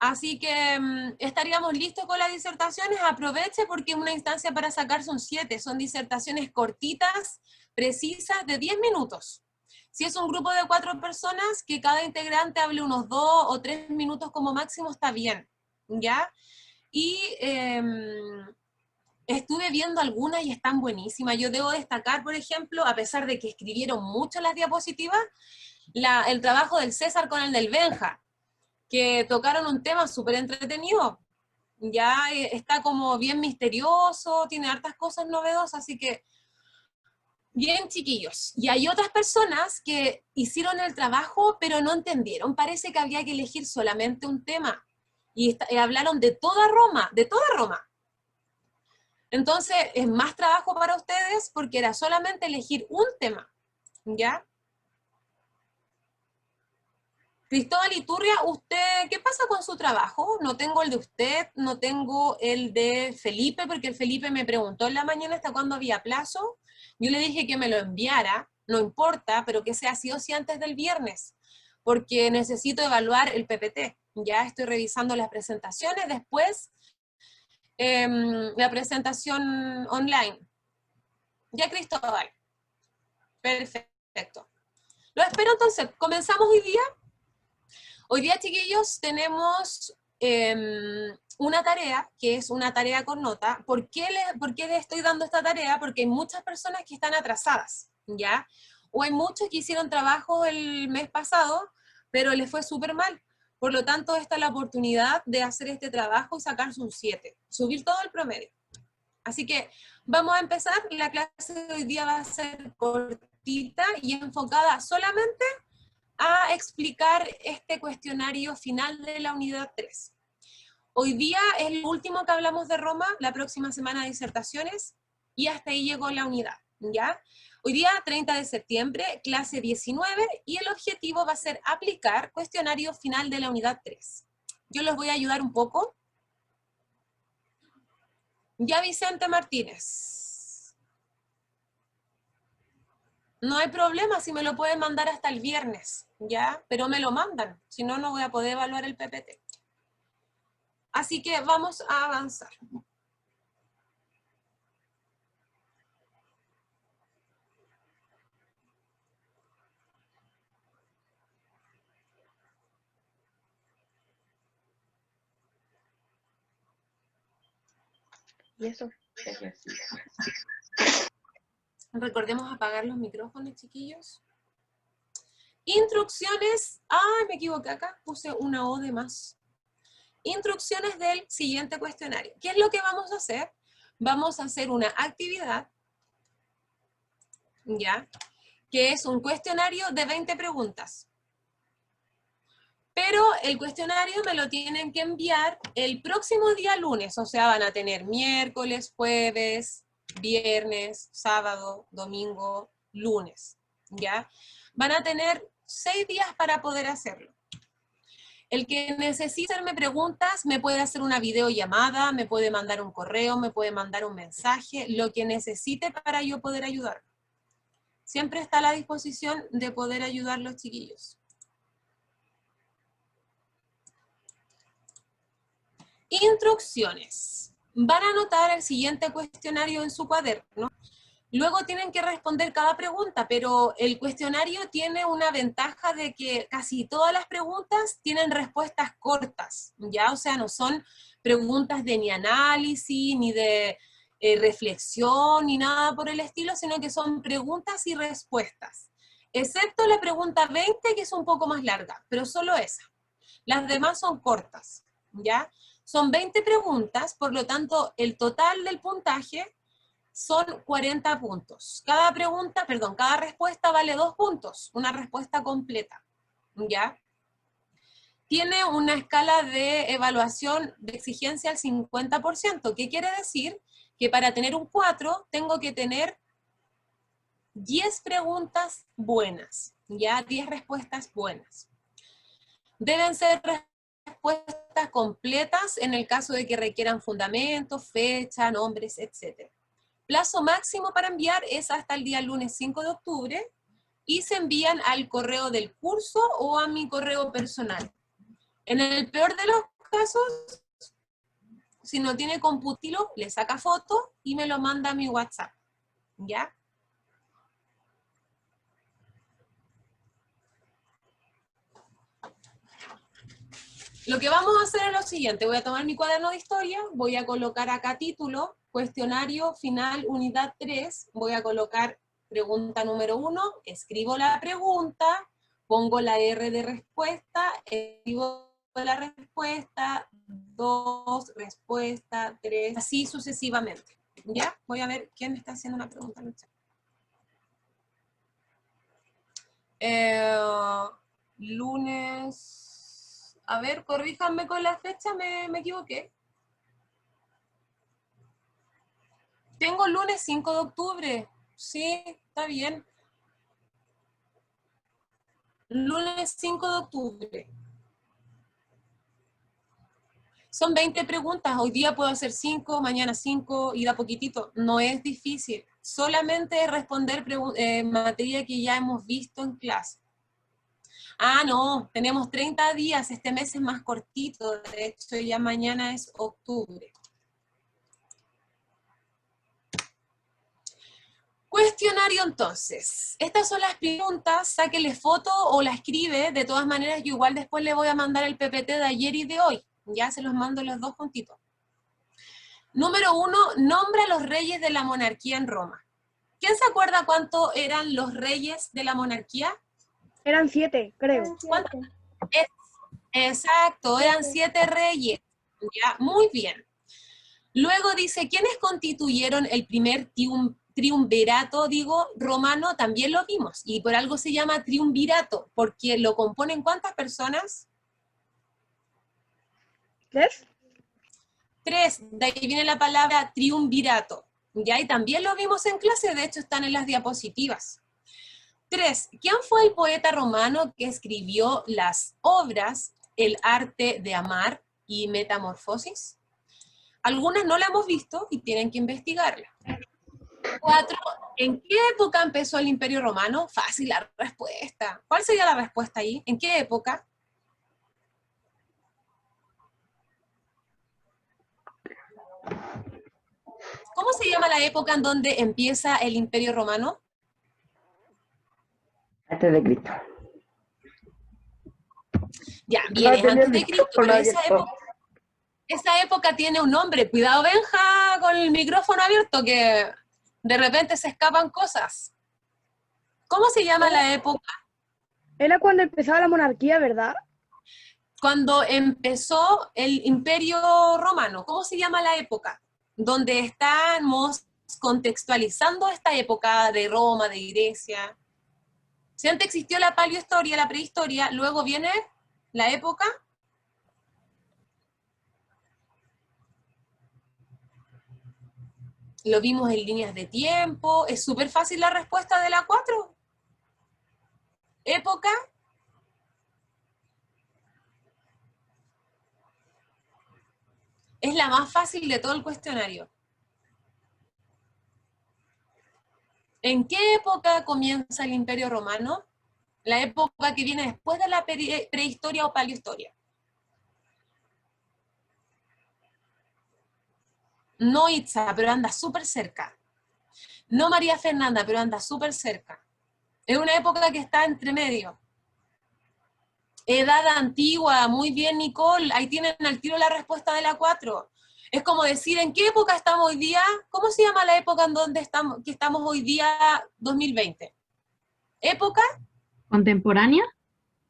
Así que estaríamos listos con las disertaciones. Aproveche porque es una instancia para sacarse un 7. Son disertaciones cortitas, precisas, de 10 minutos. Si es un grupo de 4 personas, que cada integrante hable unos 2 o 3 minutos como máximo, está bien, ¿ya? Y estuve viendo algunas y están buenísimas. Yo debo destacar, por ejemplo, a pesar de que escribieron mucho las diapositivas, el trabajo del César con el del Benja, que tocaron un tema súper entretenido. Ya está como bien misterioso, tiene hartas cosas novedosas, así que bien, chiquillos. Y hay otras personas que hicieron el trabajo, pero no entendieron. Parece que había que elegir solamente un tema. Y hablaron de toda Roma, de toda Roma. Entonces, es más trabajo para ustedes porque era solamente elegir un tema, ¿ya? Cristóbal Iturria, ¿usted qué pasa con su trabajo? No tengo el de usted, no tengo el de Felipe, porque el Felipe me preguntó en la mañana hasta cuándo había plazo. Yo le dije que me lo enviara, no importa, pero que sea sí o sí antes del viernes, porque necesito evaluar el PPT. Ya estoy revisando las presentaciones, después la presentación online. Ya, Cristóbal. Perfecto. Lo espero entonces. ¿Comenzamos hoy día? Hoy día, chiquillos, tenemos una tarea, que es una tarea con nota. ¿Por qué les estoy dando esta tarea? Porque hay muchas personas que están atrasadas, ¿ya? O hay muchos que hicieron trabajo el mes pasado, pero les fue súper mal. Por lo tanto, esta es la oportunidad de hacer este trabajo y sacarse un 7, subir todo el promedio. Así que vamos a empezar. La clase de hoy día va a ser cortita y enfocada solamente a explicar este cuestionario final de la unidad 3. Hoy día es el último que hablamos de Roma, la próxima semana disertaciones, y hasta ahí llegó la unidad, ¿ya? Hoy día, 30 de septiembre, clase 19, y el objetivo va a ser aplicar cuestionario final de la unidad 3. Yo les voy a ayudar un poco. Ya, Vicente Martínez. No hay problema si me lo pueden mandar hasta el viernes, ¿ya? Pero me lo mandan, si no, no voy a poder evaluar el PPT. Así que vamos a avanzar. Y eso. Recordemos apagar los micrófonos, chiquillos. Instrucciones. ¡Ay, me equivoqué acá! Puse una O de más. Instrucciones del siguiente cuestionario. ¿Qué es lo que vamos a hacer? Vamos a hacer una actividad, ¿ya? Que es un cuestionario de 20 preguntas. Pero el cuestionario me lo tienen que enviar el próximo día lunes, o sea, van a tener miércoles, jueves, viernes, sábado, domingo, lunes, ¿ya? Van a tener 6 días para poder hacerlo. El que necesite hacerme preguntas me puede hacer una videollamada, me puede mandar un correo, me puede mandar un mensaje, lo que necesite para yo poder ayudar. Siempre está a la disposición de poder ayudar a los chiquillos. Instrucciones. Van a anotar el siguiente cuestionario en su cuaderno. Luego tienen que responder cada pregunta, pero el cuestionario tiene una ventaja de que casi todas las preguntas tienen respuestas cortas, ¿ya? O sea, no son preguntas de ni análisis, ni de reflexión, ni nada por el estilo, sino que son preguntas y respuestas. Excepto la pregunta 20, que es un poco más larga, pero solo esa. Las demás son cortas, ¿ya? Son 20 preguntas, por lo tanto, el total del puntaje son 40 puntos. Cada pregunta, perdón, cada respuesta vale 2 puntos, una respuesta completa, ¿ya? Tiene una escala de evaluación de exigencia al 50%, ¿qué quiere decir? Que para tener un 4 tengo que tener 10 preguntas buenas, ¿ya? 10 respuestas buenas. Deben ser respuestas completas en el caso de que requieran fundamentos, fecha, nombres, etc. Plazo máximo para enviar es hasta el día lunes 5 de octubre y se envían al correo del curso o a mi correo personal. En el peor de los casos, si no tiene computilo, le saca foto y me lo manda a mi WhatsApp, ¿ya? Lo que vamos a hacer es lo siguiente, voy a tomar mi cuaderno de historia, voy a colocar acá título, cuestionario final unidad 3, voy a colocar pregunta número 1, escribo la pregunta, pongo la R de respuesta, escribo la respuesta, 2, respuesta, 3, así sucesivamente. ¿Ya? Voy a ver quién me está haciendo una pregunta en el chat. Lunes, a ver, corríjanme con la fecha, me equivoqué. Tengo lunes 5 de octubre, sí, está bien. Lunes 5 de octubre. Son 20 preguntas, hoy día puedo hacer 5, mañana 5, y da poquitito. No es difícil, solamente responder materia que ya hemos visto en clase. Ah, no, tenemos 30 días, este mes es más cortito, de hecho ya mañana es octubre. Cuestionario entonces. Estas son las preguntas, sáquele foto o la escribe, de todas maneras yo igual después le voy a mandar el PPT de ayer y de hoy. Ya se los mando los dos juntitos. Número 1, nombra los reyes de la monarquía en Roma. ¿Quién se acuerda cuánto eran los reyes de la monarquía? Eran 7, creo. ¿Cuánto? Exacto, eran 7 reyes. Ya, muy bien. Luego dice, ¿quiénes constituyeron el primer triunvirato, romano? También lo vimos, y por algo se llama triunvirato, porque lo componen ¿cuántas personas? 3. 3, de ahí viene la palabra triunvirato, ¿ya? Y también lo vimos en clase, de hecho están en las diapositivas. 3, ¿quién fue el poeta romano que escribió las obras El arte de amar y Metamorfosis? Algunas no la hemos visto y tienen que investigarla. 4, ¿en qué época empezó el Imperio Romano? Fácil la respuesta. ¿Cuál sería la respuesta ahí? ¿En qué época? ¿Cómo se llama la época en donde empieza el Imperio Romano? Antes de Cristo. Ya, bien, es antes de Cristo, pero abierto. esa época tiene un nombre. Cuidado, Benja, con el micrófono abierto, que de repente se escapan cosas. ¿Cómo se llama la época? Era cuando empezaba la monarquía, ¿verdad? Cuando empezó el Imperio Romano. ¿Cómo se llama la época? Donde estamos contextualizando esta época de Roma, de Grecia. Si antes existió la paleohistoria, la prehistoria, luego viene la época. Lo vimos en líneas de tiempo. Es súper fácil la respuesta de la 4. Época. Es la más fácil de todo el cuestionario. ¿En qué época comienza el Imperio Romano? La época que viene después de la prehistoria o paleohistoria. No Itza, pero anda súper cerca. No María Fernanda, pero anda súper cerca. Es una época que está entre medio. Edad antigua, muy bien, Nicole. Ahí tienen al tiro la respuesta de la 4. Es como decir, ¿en qué época estamos hoy día? ¿Cómo se llama la época en donde estamos hoy día 2020? ¿Época? ¿Contemporánea?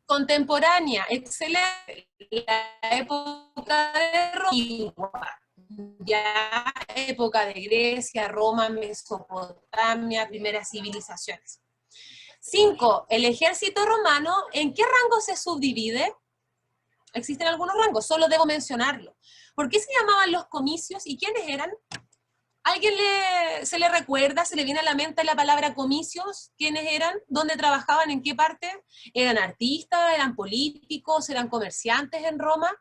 Contemporánea, excelente. La época de Roma, ya época de Grecia, Roma, Mesopotamia, primeras civilizaciones. 5. El ejército romano, ¿en qué rango se subdivide? Existen algunos rangos, solo debo mencionarlo. ¿Por qué se llamaban los comicios y quiénes eran? ¿Alguien se le recuerda, se le viene a la mente la palabra comicios? ¿Quiénes eran? ¿Dónde trabajaban? ¿En qué parte? ¿Eran artistas? ¿Eran políticos? ¿Eran comerciantes en Roma?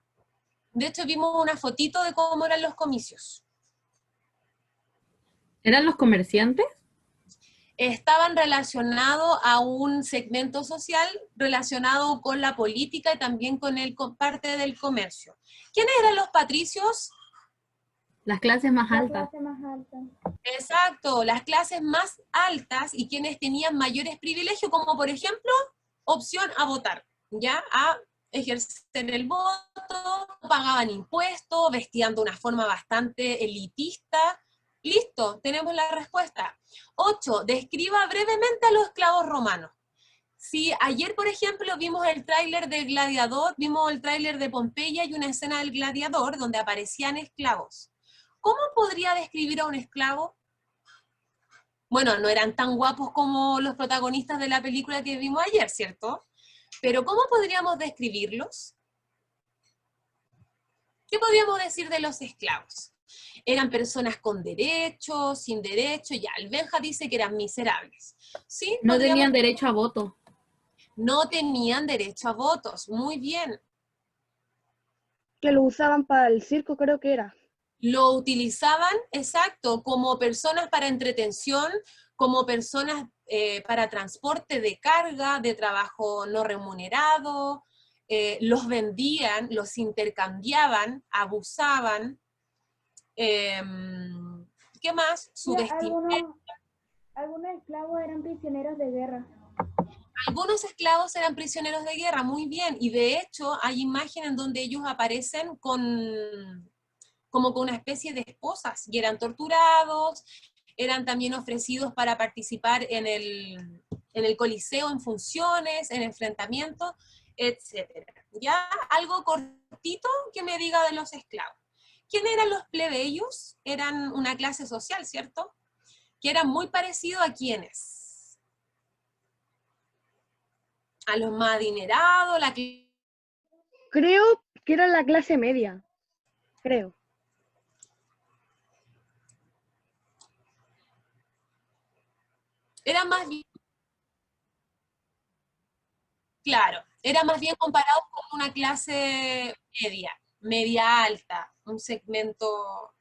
De hecho, vimos una fotito de cómo eran los comicios. ¿Eran los comerciantes? estaban relacionados a un segmento social relacionado con la política y también con parte del comercio. ¿Quiénes eran los patricios? Las clases más La altas. clase más alta. Exacto, las clases más altas y quienes tenían mayores privilegios, como por ejemplo, opción a votar, ¿ya? A ejercer el voto, pagaban impuestos, vestían de una forma bastante elitista. Listo, tenemos la respuesta. 8. Describa brevemente a los esclavos romanos. Si ayer, por ejemplo, vimos el tráiler del Gladiador, vimos el tráiler de Pompeya y una escena del Gladiador donde aparecían esclavos. ¿Cómo podría describir a un esclavo? Bueno, no eran tan guapos como los protagonistas de la película que vimos ayer, ¿cierto? Pero ¿cómo podríamos describirlos? ¿Qué podríamos decir de los esclavos? Eran personas con derechos, sin derechos, ya, el Benja dice que eran miserables. ¿Sí? No tenían derecho a voto. No tenían derecho a votos, muy bien. Que lo usaban para el circo, creo que era. Lo utilizaban, exacto, como personas para entretención, como personas para transporte de carga, de trabajo no remunerado, los vendían, los intercambiaban, abusaban. ¿Qué más? Su Sí, vestimenta. algunos esclavos eran prisioneros de guerra. Algunos esclavos eran prisioneros de guerra, muy bien, y de hecho hay imágenes en donde ellos aparecen como con una especie de esposas, y eran torturados, eran también ofrecidos para participar en el Coliseo, en funciones, en enfrentamientos, etc. Ya algo cortito que me diga de los esclavos. ¿Quién eran los plebeyos? Eran una clase social, ¿cierto? Que eran muy parecidos a quiénes. A los más adinerados, Creo que era la clase media. Creo. eran más bien, claro, era más bien comparados con una clase media, media alta, un segmento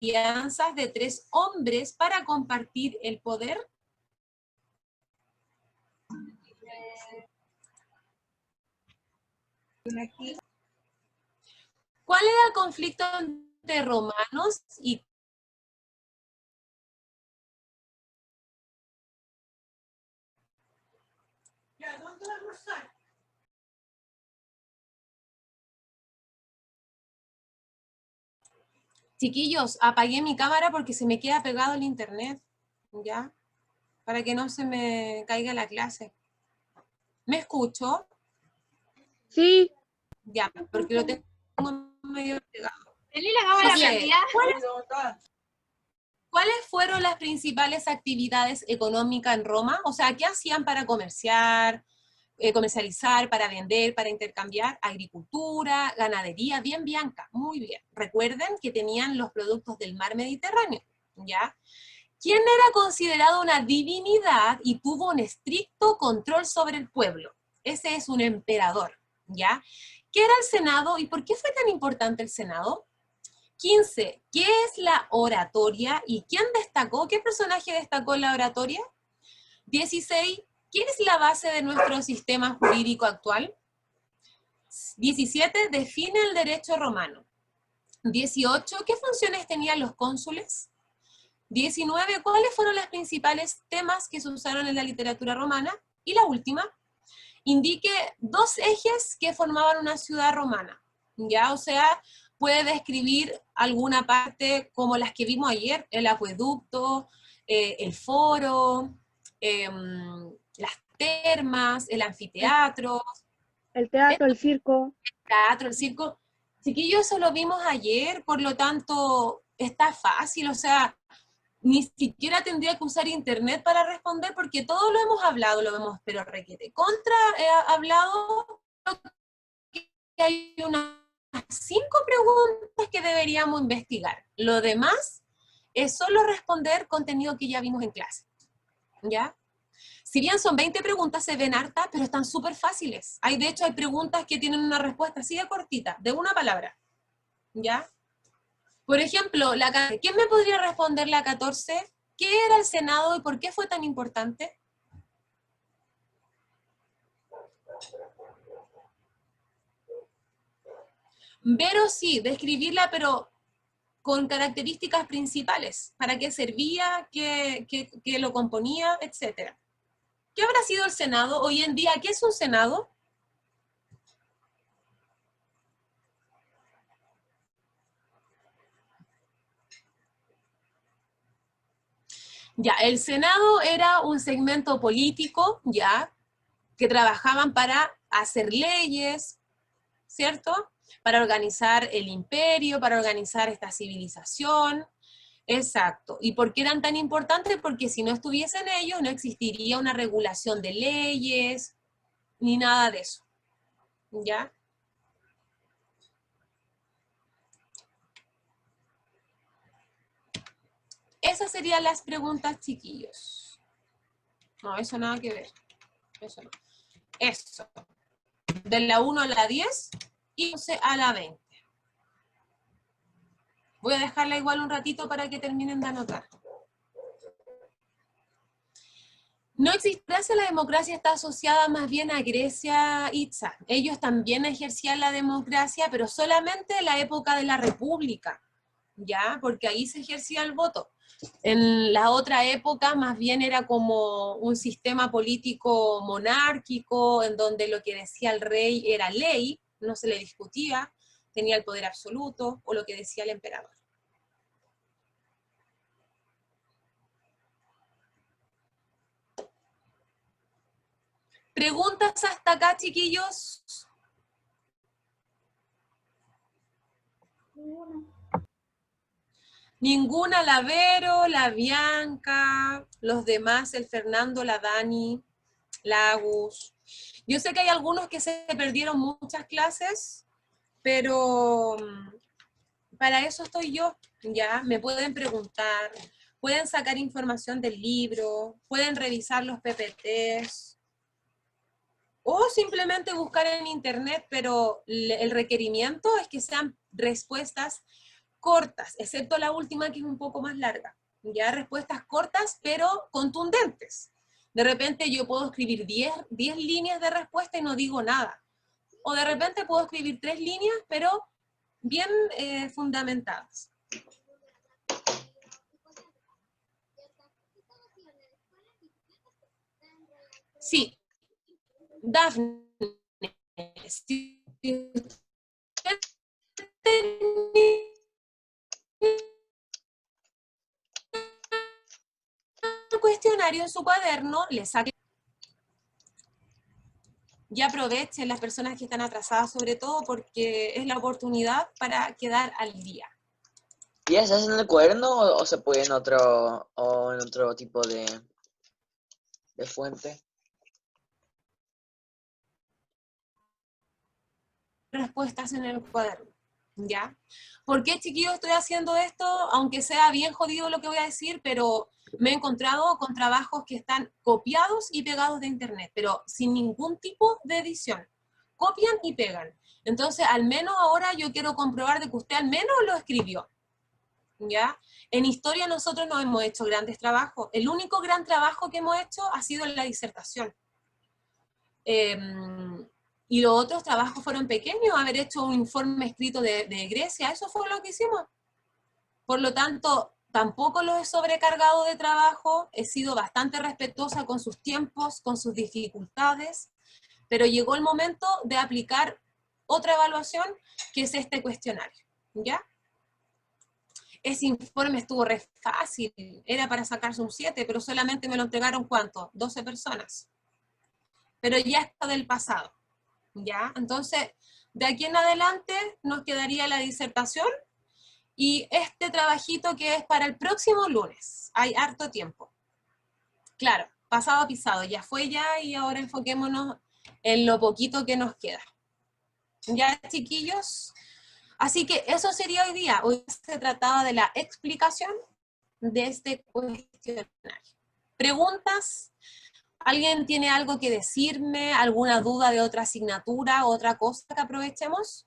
de alianzas de 3 hombres para compartir el poder. ¿Cuál era el conflicto entre romanos y chiquillos? Apagué mi cámara porque se me queda pegado el internet, ¿ya? Para que no se me caiga la clase. ¿Me escucho? Sí, Ya, porque lo tengo medio pegado. ¿Tenés la cámara José, prendida? ¿cuáles fueron las principales actividades económicas en Roma? O sea, ¿qué hacían para comercializar, para vender, para intercambiar? Agricultura, ganadería, bien Bianca, muy bien. Recuerden que tenían los productos del mar Mediterráneo, ¿ya? ¿Quién era considerado una divinidad y tuvo un estricto control sobre el pueblo? Ese es un emperador, ¿ya? ¿Qué era el Senado y por qué fue tan importante el Senado? 15. ¿Qué es la oratoria y quién destacó? ¿Qué personaje destacó en la oratoria? 16. ¿Qué es la base de nuestro sistema jurídico actual? 17. Define el derecho romano. 18. ¿Qué funciones tenían los cónsules? 19. ¿Cuáles fueron los principales temas que se usaron en la literatura romana? Y la última, indique 2 ejes que formaban una ciudad romana. ¿Ya? O sea, puede describir alguna parte como las que vimos ayer, el acueducto, el foro, las termas, el anfiteatro, el teatro, el circo. el circo. Chiquillos, eso lo vimos ayer, por lo tanto, está fácil, o sea, ni siquiera tendría que usar internet para responder porque todo lo hemos hablado, lo hemos, pero requete contra hablado, que hay unas 5 preguntas que deberíamos investigar. Lo demás es solo responder contenido que ya vimos en clase, ¿ya? Si bien son 20 preguntas, se ven hartas, pero están súper fáciles. De hecho, hay preguntas que tienen una respuesta así de cortita, de una palabra, ¿ya? Por ejemplo, ¿quién me podría responder la 14? ¿Qué era el Senado y por qué fue tan importante? Ver o sí, describirla, pero con características principales, para qué servía, qué lo componía, etc. ¿Qué habrá sido el Senado? Hoy en día, ¿qué es un Senado? Ya, el Senado era un segmento político, ya, que trabajaban para hacer leyes, ¿cierto? Para organizar el imperio, para organizar esta civilización. Exacto. ¿Y por qué eran tan importantes? Porque si no estuviesen ellos, no existiría una regulación de leyes, ni nada de eso. ¿Ya? Esas serían las preguntas, chiquillos. No, eso nada que ver. Eso no. Eso. De la 1 a la 10 y 11 a la 20. Voy a dejarla igual un ratito para que terminen de anotar. No existe Grecia, la democracia está asociada más bien a Grecia Itza. Ellos también ejercían la democracia, pero solamente en la época de la República, ¿ya? Porque ahí se ejercía el voto. En la otra época más bien era como un sistema político monárquico, en donde lo que decía el rey era ley, no se le discutía, tenía el poder absoluto, o lo que decía el emperador. ¿Preguntas hasta acá, chiquillos? Ninguna, la Vero, la Bianca, los demás, el Fernando, la Dani, la Agus. Yo sé que hay algunos que se perdieron muchas clases, pero para eso estoy yo, ¿ya? Me pueden preguntar, pueden sacar información del libro, pueden revisar los PPTs, o simplemente buscar en internet, pero el requerimiento es que sean respuestas cortas, excepto la última que es un poco más larga. Ya respuestas cortas, pero contundentes. De repente yo puedo escribir 10 líneas de respuesta y no digo nada. O de repente puedo escribir 3 líneas, pero bien fundamentadas. Sí, Dafne, si usted tenía un cuestionario en su cuaderno, le saque y aprovechen las personas que están atrasadas, sobre todo porque es la oportunidad para quedar al día. ¿Y se hace en el cuaderno o se puede en otro tipo de fuente? Respuestas en el cuaderno, ¿ya? ¿Por qué, chiquillos, estoy haciendo esto? Aunque sea bien jodido lo que voy a decir, pero me he encontrado con trabajos que están copiados y pegados de internet, pero sin ningún tipo de edición. Copian y pegan. Entonces, al menos ahora yo quiero comprobar de que usted al menos lo escribió, ¿ya? En historia nosotros no hemos hecho grandes trabajos. El único gran trabajo que hemos hecho ha sido en la disertación. Y los otros trabajos fueron pequeños, haber hecho un informe escrito de Grecia, eso fue lo que hicimos. Por lo tanto, tampoco los he sobrecargado de trabajo, he sido bastante respetuosa con sus tiempos, con sus dificultades, pero llegó el momento de aplicar otra evaluación, que es este cuestionario, ¿ya? Ese informe estuvo re fácil, era para sacarse un 7, pero solamente me lo entregaron, ¿cuánto? 12 personas. Pero ya está del pasado, ¿ya? Entonces, de aquí en adelante nos quedaría la disertación y este trabajito que es para el próximo lunes. Hay harto tiempo. Claro, pasado pisado, ya fue ya y ahora enfoquémonos en lo poquito que nos queda. ¿Ya, chiquillos? Así que eso sería hoy día. Hoy se trataba de la explicación de este cuestionario. ¿Preguntas? ¿Alguien tiene algo que decirme? ¿Alguna duda de otra asignatura? ¿Otra cosa que aprovechemos?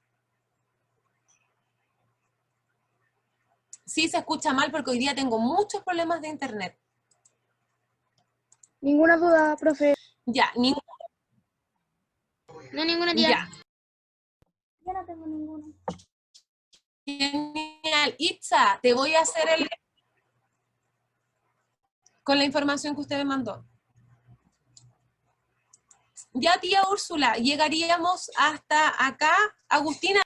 Sí, se escucha mal porque hoy día tengo muchos problemas de internet. Ninguna duda, profe. Ya, No, ninguna tía. ya. Yo no tengo ninguno. Genial. Itza, te voy a hacer el... con la información que usted me mandó. Ya, tía Úrsula, llegaríamos hasta acá. Agustina,